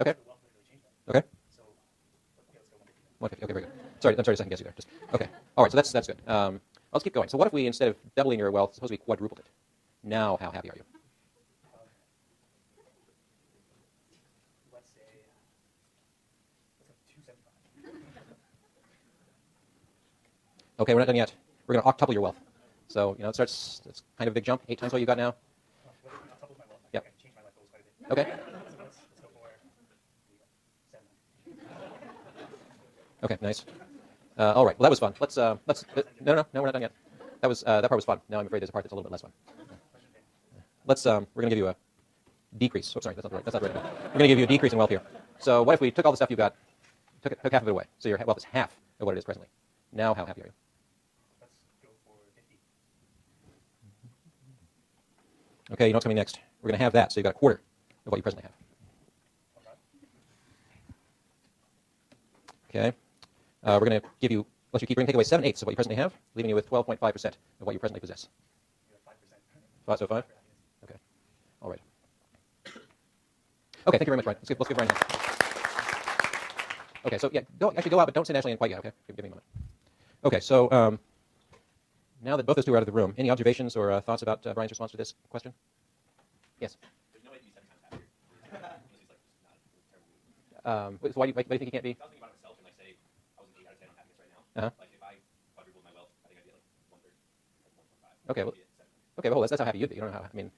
Okay. Okay. 150. Okay, very good. Sorry, I'm sorry to second guess you there. Just okay. All right, so that's good. Let's keep going. So what if we, instead of doubling your wealth, suppose we quadrupled it? Now, how happy are you? Let's say 275. Okay, we're not done yet. We're going to octuple your wealth. So it starts. It's kind of a big jump. 8 times what you got now. Octuple my wealth. Yep. I changed my life goals quite a bit. Okay. So let's go for 700. Okay, nice. All right. Well, that was fun. Let's. No, we're not done yet. That part was fun. Now I'm afraid there's a part that's a little bit less fun. Let's. We're going to give you a decrease. Oh, sorry, that's not right. We're going to give you a decrease in wealth here. So what if we took all the stuff you got, took half of it away? So your wealth is half of what it is presently. Now, how happy are you? Let's go for 50. Okay, you know what's coming next? We're going to have that, so you've got a quarter of what you presently have. Okay. We're going to give you, let you keep, we're going to take away 7/8 of what you presently have, leaving you with 12.5% of what you presently possess. 5%. So 5? Okay. All right. Okay, thank you very much, Ryan. Let's give Ryan a hand. Okay, so yeah, go out, but don't sit Ashley in quite yet, okay? Give me a moment. Okay, so now that both those two are out of the room, any observations or thoughts about Brian's response to this question? Yes? There's no way to be 7 times happier. Unless he's like just not a terrible. So why do you think he can't be? I was thinking about myself, and like say I was an 8 out of 10 on happiness right now. Uh-huh. Like if I quadrupled my wealth, I think I'd be at like 1/3, like 1.5. Okay, well, I'd be at 7. okay, well, that's how happy you'd be. You don't know how, I mean,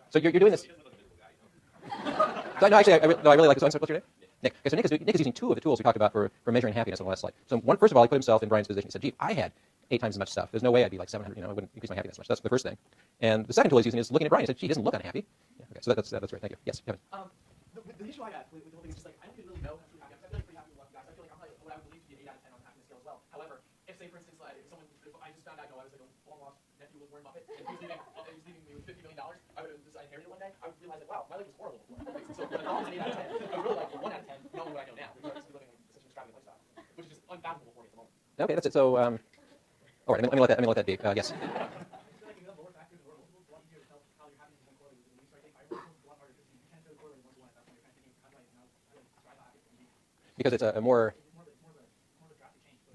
so you're doing this. He doesn't look like a physical guy, you know? So, no, actually, I really like this. What's your name? Nick. Okay, so Nick is using two of the tools we talked about for measuring happiness on the last slide. So first of all, he put himself in Brian's position. He said, gee, I had 8 times as much stuff. There's no way I'd be like 700, I wouldn't increase my happiness much. That's the first thing. And the second tool he's using is looking at Brian. He said, gee, he doesn't look unhappy. Yeah, okay, so that's great. Thank you. Yes, Kevin. The issue I have with the whole thing is just like, I don't really know if I'm happy. I feel like pretty happy with guys. I feel like I'm like what I would believe to be an 8 out of 10 on the happiness scale as well. However, if say for instance, like if I just found out, I was like a long-lost nephew with Warren Buffett, and he was leaving me with $50 million, I would have just inherited it one day. I would realize like, wow, my life was horrible before. So when I was an 8 out of 10, I would really like a 1 out of 10, knowing what I know now. Because I'm just living such an extravagant lifestyle, which is just unfathomable for me at the moment. Okay, that's it. So, all right, let me let that be. Yes. Because it's a more,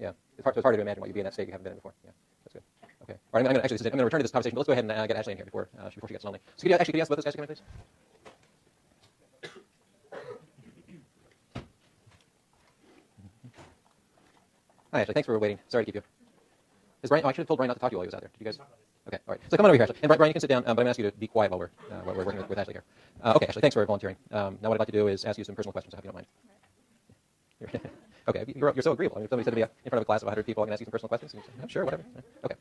yeah, it's harder to imagine what you'd be in that state you haven't been in before. Yeah, that's good. Okay. All right, I'm going to return to this conversation, but let's go ahead and get Ashley in here before she gets lonely. So could you ask both those guys to come in, please? Hi, Ashley. Thanks for waiting. Sorry to keep you. Is Brian? Oh, I should have told Brian not to talk to you while he was out there. Did you guys? Okay. All right. So come on over here, Ashley. And Brian, you can sit down, but I'm going to ask you to be quiet while we're working with Ashley here. Okay, Ashley. Thanks for volunteering. Now what I'd like to do is ask you some personal questions. I hope you don't mind. Okay, you're so agreeable. I mean, if somebody said to me in front of a class of 100 people, I'm going to ask you some personal questions. And you say, sure, whatever. Okay.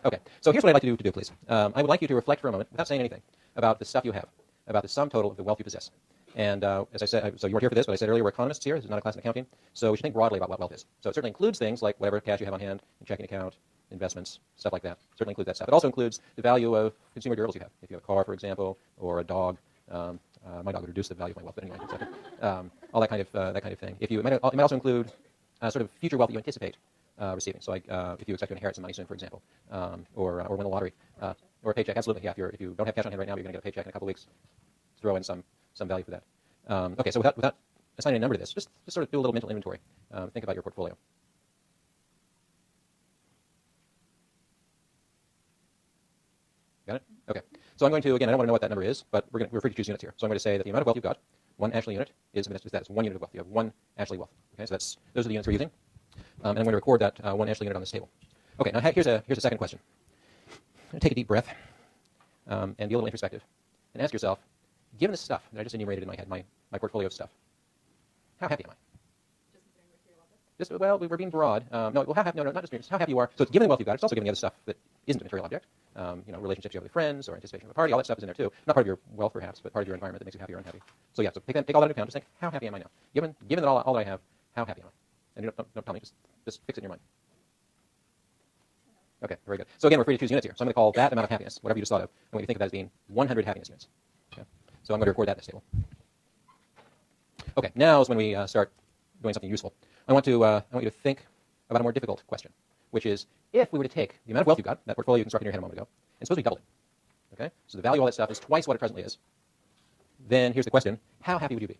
Okay. So here's what I'd like to do, please. I would like you to reflect for a moment, without saying anything, about the stuff you have, about the sum total of the wealth you possess. And as I said, so you weren't here for this, but I said earlier we're economists here. This is not a class in accounting. So we should think broadly about what wealth is. So it certainly includes things like whatever cash you have on hand, a checking account, investments, stuff like that. Certainly includes that stuff. It also includes the value of consumer durables you have. If you have a car, for example, or a dog. My dog would reduce the value of my wealth, but anyway, all that kind of thing. It might also include sort of future wealth that you anticipate receiving. So, like if you expect to inherit some money soon, for example, or win the lottery, or a paycheck. Absolutely, yeah. If you don't have cash on hand right now, but you're going to get a paycheck in a couple of weeks. Throw in some value for that. Okay, so without assigning a number to this, just sort of do a little mental inventory. Think about your portfolio. Got it? Okay. So I'm going to, again, I don't want to know what that number is, but we're free to choose units here. So I'm going to say that the amount of wealth you've got, one Ashley unit, is that. It's 1 unit of wealth. You have 1 Ashley wealth. Okay, so those are the units we're using. And I'm going to record that 1 Ashley unit on this table. Okay, now here's a second question. I'm going to take a deep breath and be a little introspective and ask yourself, given the stuff that I just enumerated in my head, my portfolio of stuff, how happy am I? Well, we're being broad. No, not just how happy you are. So it's given the wealth you've got. It's also giving the other stuff that isn't a material object. Relationships you have with friends or anticipation of a party. All that stuff is in there too. Not part of your wealth, perhaps, but part of your environment that makes you happy or unhappy. So yeah, so take all that into account. Just think, how happy am I now? Given that all that I have, how happy am I? And you don't tell me. Just fix it in your mind. Okay, very good. So again, we're free to choose units here. So I'm going to call that amount of happiness, whatever you just thought of. I want you to think of that as being 100 happiness units. Okay. So I'm going to record that in this table. Okay, now is when we start doing something useful. I want you to think about a more difficult question, which is if we were to take the amount of wealth you've got, that portfolio you constructed in your head a moment ago, and suppose we double it. Okay? So the value of all that stuff is twice what it presently is. then here's the question: how happy would you be?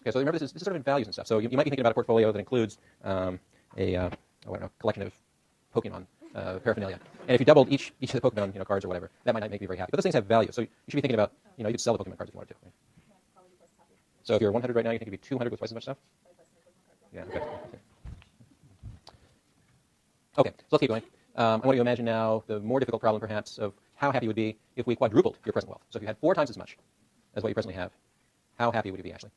Okay, so remember, this is sort of in values and stuff. So you might be thinking about a portfolio that includes I don't know, collection of Pokemon paraphernalia. And if you doubled each of the Pokemon cards or whatever, that might not make me very happy. But those things have value, so you should be thinking about you could sell the Pokemon cards if you wanted to. Right? So if you're 100 right now, you think you'd be 200 with twice as much stuff? Yeah. Okay. Okay. So let's keep going. I want you to imagine now the more difficult problem, perhaps, of how happy you would be if we quadrupled your present wealth. So if you had 4 times as much as what you presently have, how happy would you be, Ashley?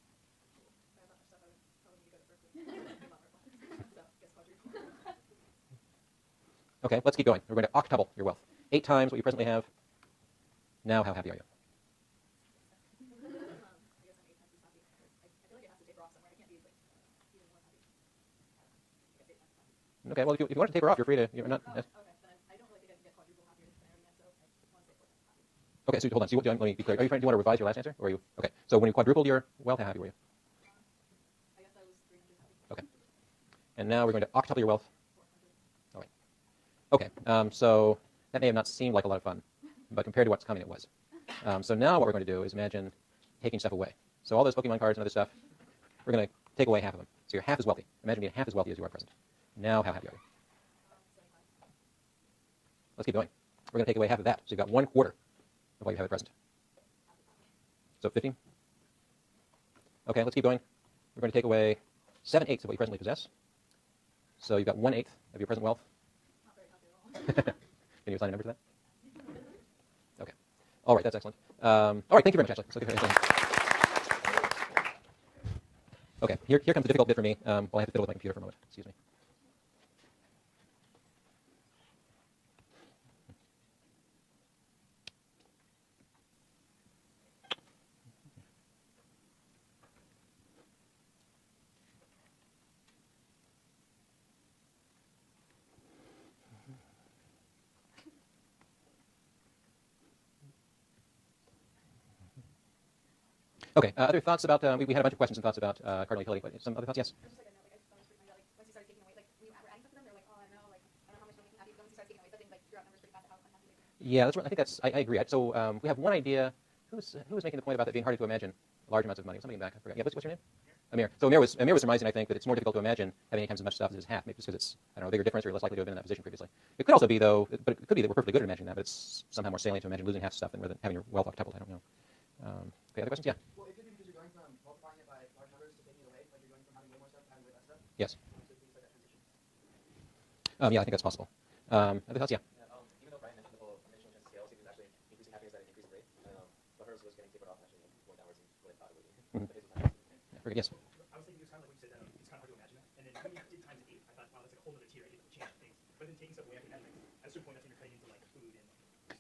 Okay, let's keep going. We're going to octuple your wealth. 8 times what you presently have. Now, how happy are you? Okay, well, if you want to taper off, you're free to. You're not. Okay, so hold on. So let me be clear. Do you want to revise your last answer, or are you? Okay, so when you quadrupled your wealth, how happy were you? Okay, and now we're going to octuple your wealth. All right. Okay, so that may have not seemed like a lot of fun, but compared to what's coming, it was. So now what we're going to do is imagine taking stuff away. So all those Pokemon cards and other stuff, we're going to take away half of them. So you're half as wealthy. Imagine being half as wealthy as you are present. Now, how happy are you? Let's keep going. We're going to take away half of that. So you've got 1/4 of what you have at present. So 15. Okay, let's keep going. We're going to take away 7/8 of what you presently possess. So you've got 1/8 of your present wealth. Can you assign a number to that? Okay. All right, that's excellent. All right, thank you very much, Ashley. Okay, here comes the difficult bit for me. While I have to fiddle with my computer for a moment. Excuse me. Okay, other thoughts about, we had a bunch of questions and thoughts about cardinal utility. Some other thoughts? Yes? Yeah, that's right. I think I agree. So we have one idea. Who was making the point about that being harder to imagine large amounts of money? Somebody back, I forgot. Yeah, what's your name? Amir. So Amir was surmising, I think, that it's more difficult to imagine having 8 times as much stuff as his half, maybe just because it's, I don't know, a bigger difference, or you're less likely to have been in that position previously. It could also be, though, but it could be that we're perfectly good at imagining that, but it's somehow more salient to imagine losing half stuff than having your wealth octupled. I don't know. Okay, other questions? Yeah. Well, it could be because you're going from multiplying it by large numbers to taking it away, like you're going from having way more stuff to having way less stuff. Yes. So it seems like that transition. Yeah, I think that's possible. Other thoughts? Yeah. Even though Brian mentioned the whole exponential scale, he was actually increasing happiness at an increasing rate. But hers was getting tapered off actually going downwards and what I thought it would be. Mhm. But his was higher. Yeah, very good. Yes. I was thinking it's kind of like what you said, it's kind of hard to imagine that. And then when you did times 8, I thought, wow, that's like a whole other tier. I get to change things. But then taking stuff away, I can imagine, like, at a certain point, that's when you're cutting into like food and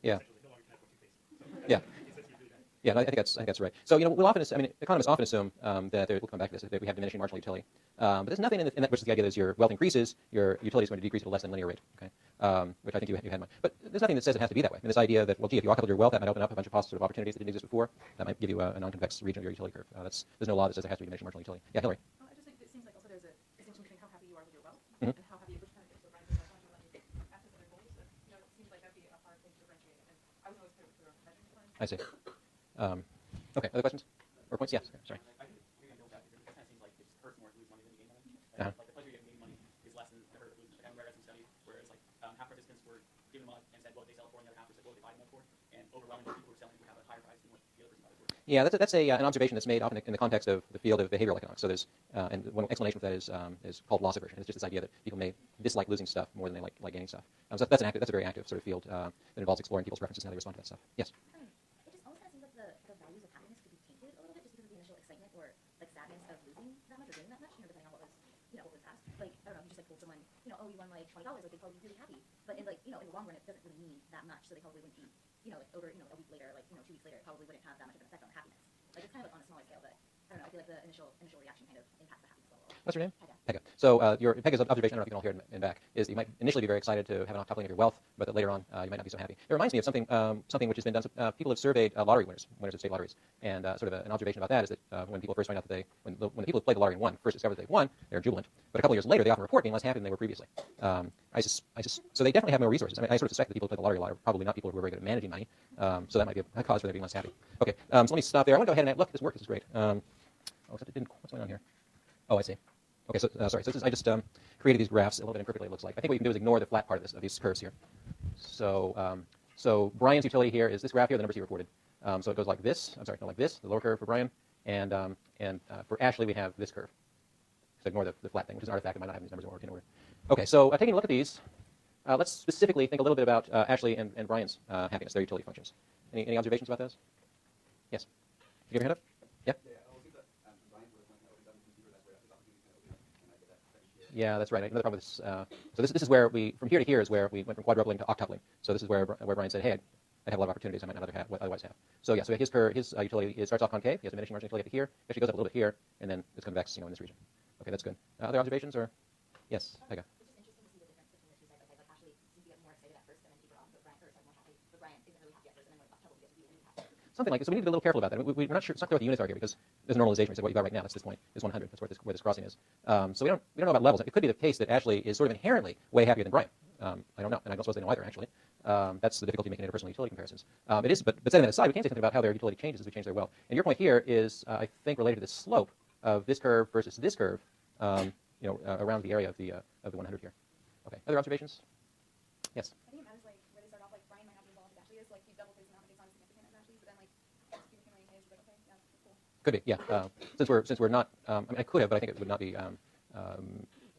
Yeah. essentially no longer connect with toothpaste. So Yeah. that's really bad. Yeah, no, I think that's right. So we'll often, economists often assume that we'll come back to this, that we have diminishing marginal utility. But there's nothing in that, which is the idea that as your wealth increases, your utility is going to decrease at a less than linear rate. Okay, which I think you had in mind. But there's nothing that says it has to be that way. This idea that, well, gee, if you octupled your wealth, that might open up a bunch of sort of opportunities that didn't exist before. That might give you a non-convex region of your utility curve. There's no law that says there has to be diminishing marginal utility. Yeah, Hillary. I just think it seems like also there's a distinction between how happy you are with your wealth Mhm. and how happy, which kind of gets around your access other goals. It seems like that'd be a hard thing to differentiate. And I was always clear with measuring plans. I see. Okay, other questions or points? Yes. Sorry. I think maybe I know that because it kind of seems like it just hurts more to lose money than to gain money. Uh-huh. Like the pleasure you get from gaining money is less than the hurt of losing. And whereas in studies, where it's like half participants were given money and said what they sell it for, and the other half were said what they buy them for, and overwhelmingly people who are selling would have a higher price than what the other person bought it for. Yeah, that's an observation that's made often in the context of the field of behavioral economics. So there's and one explanation for that is called loss aversion. It's just this idea that people may dislike losing stuff more than they like gaining stuff. So that's a very active sort of field that involves exploring people's preferences and how they respond to that stuff. Yes. It just almost kind of seems like the values of happiness could be tainted a little bit just because of the initial excitement or like sadness of losing that much or gaining that much, depending on what was, what was asked. Like, I don't know, if you just like told someone, oh, you won like $20, like they'd probably be really happy. But in in the long run, it doesn't really mean that much, so they probably wouldn't be, like over, a week later, like, 2 weeks later, it probably wouldn't have that much of an effect on happiness. Like, it's kind of like on a smaller scale, but I don't know, I feel like the initial reaction kind of impacts the happiness level. What's your name? Pega. Pega. So Pega's observation, I don't know if you can all hear it in back, is that you might initially be very excited to have an coupling of your wealth, but that later on you might not be so happy. It reminds me of something which has been done. People have surveyed lottery winners of state lotteries, and sort of an observation about that is that when people first find out that when the people who played the lottery and won first discover that they won, they're jubilant. But a couple of years later, they often report being less happy than they were previously. So they definitely have more resources. I mean, I sort of suspect that people who play the lottery a lot are probably not people who are very good at managing money. So that might be a cause for them being less happy. Okay, so let me stop there. I want to go ahead and look at this work. This is great. Except it didn't. What's going on here? Oh, I see. Okay, so sorry. So I just created these graphs a little bit imperfectly. It looks like. I think what you can do is ignore the flat part of these curves here. So Brian's utility here is this graph here. The numbers he reported. So it goes like this. I'm sorry, not like this. The lower curve for Brian, and for Ashley we have this curve. So ignore the flat thing, which is an artifact of my not having these numbers in order. Okay, so taking a look at these, let's specifically think a little bit about Ashley and Brian's happiness, their utility functions. Any observations about those? Yes. Did you give your hand up? Yeah. Yeah, that's right. Another problem with this. So this is where from here to here is where we went from quadrupling to octupling. So this is where Brian said, hey, I have a lot of opportunities I might not otherwise have. So yeah, so his utility starts off concave. He has diminishing marginal utility up to here. Actually goes up a little bit here, and then it's convex, in this region. Okay, that's good. Other observations or? Yes, Pega. It's just interesting to see the difference between the two sides. Okay, like Ashley seems to get more excited at first and then deeper on, but Brian, more happy. But Brian isn't really happy at first, and then when it's octuple, he gets really happy. Something like this. So we need to be a little careful about that. We're not sure. It's not clear what the units are here because there's a normalization. We said what you got right now. That's this point is 100. That's where this crossing is. So we don't know about levels. It could be the case that Ashley is sort of inherently way happier than Brian. I don't know, and I don't suppose they know either. Actually, that's the difficulty making interpersonal utility comparisons. It is, but setting that aside, we can say something about how their utility changes as we change their wealth. And your point here is, I think, related to the slope of this curve versus this curve. Around the area of the 100 here. Okay. Other observations? Yes. I think it matters, like, where they start off, like, Brian might not be as well as Ashley is, like, he doubles his amount, but it's not as significant as Ashley's, but then, like, once you become his, like, okay, yeah, cool. Could be, yeah. Since we're not, I mean, I could have, but I think it would not be, I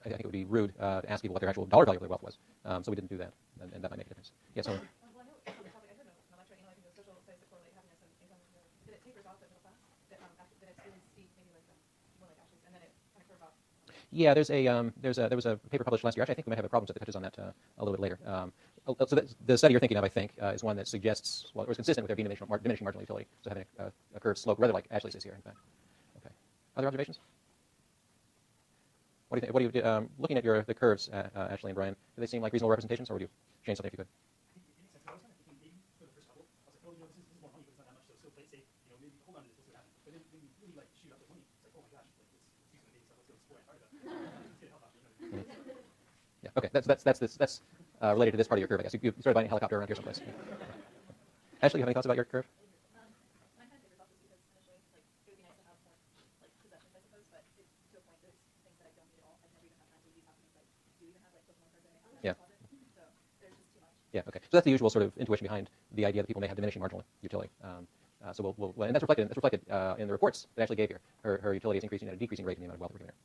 think it would be rude to ask people what their actual dollar value of their wealth was. So we didn't do that, and that might make a difference. Yes, Well, I know on the topic, I heard in a lecture analyzing the social studies that correlate happiness and income, that it tapers off at middle class, that it's really steep, maybe like more like Ashley's, and then it kind of curves off. Yeah, there was a paper published last year. Actually, I think we might have a problem set that touches on that a little bit later. So the study you're thinking of, I think, is one that suggests, well, it was consistent with their diminishing marginal utility, so having a curved slope, rather like Ashley's is here, in fact. Okay. Other observations? What do you think? Looking at the curves, Ashley and Brian, do they seem like reasonable representations, or would you change something if you could? I was kind of thinking maybe for the first couple, I was like, oh, this is more money, but it's not that much, so still play it safe, maybe hold on to this, we'll see what happens. But then when you really, like, shoot up with money, it's like, oh my gosh, like, let's do some amazing stuff, let's go explore Antarctica. Let's get help out, Yeah. Okay. That's related to this part of your curve, I guess. You started buying a helicopter around here someplace. Ashley, you have any thoughts about your curve? Mine kind of tapers off just because initially, like, it would be nice to have more, like, possessions, I suppose, but to a point, there's things that I don't need at all. I've never even had time to use happenings, like, do you even have, like, Pokemon cards in my Yeah. closet? So there's just too much. Yeah. Okay. So that's the usual sort of intuition behind the idea that people may have diminishing marginal utility. So and that's reflected in the reports that Ashley gave here. Her utility is increasing at a decreasing rate in the amount of wealth we're giving her.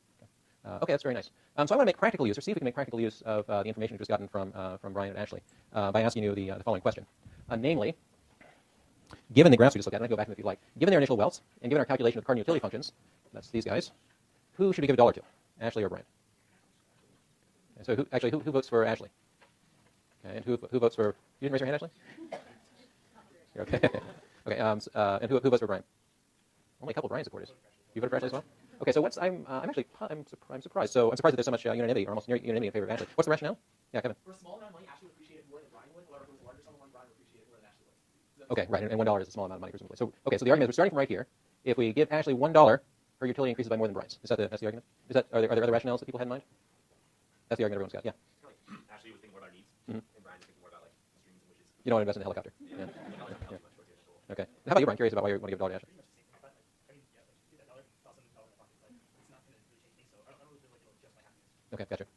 Okay, that's very nice. So I want to make practical use, or see if we can make practical use of the information we've just gotten from Brian and Ashley by asking you the following question. Namely, given the graphs we just looked at, and I can go back to them if you'd like, given their initial wealths, and given our calculation of cardinal utility functions, that's these guys, who should we give $1 to, Ashley or Brian? Okay, so who votes for Ashley? Okay, and who votes for, you didn't raise your hand, Ashley? Okay. Okay, and who votes for Brian? Only a couple of Brian supporters. You voted for Ashley as well? Okay, so I'm surprised. So I'm surprised that there's so much unanimity, or almost unanimity in favor of Ashley. What's the rationale? Yeah, Kevin. For a small amount of money, Ashley would appreciate it more than Brian would. However, if it was a larger sum of money, Brian would appreciate it more than Ashley would. Okay, right, and $1 is a small amount of money, presumably. So so the argument is we're starting from right here. If we give Ashley $1, her utility increases by more than Brian's. That's the argument? Are there other rationales that people had in mind? That's the argument everyone's got. Yeah. Ashley was thinking more about our needs, Mhm. and Brian was thinking more about like his dreams and wishes. You don't want to invest in a helicopter. Yeah. Okay. How about you, Brian? Curious about why you want to give $1 to Ashley? $1 in my pocket, like, it's not going to really change things, so I don't really feel like it'll adjust my happiness. Okay, gotcha.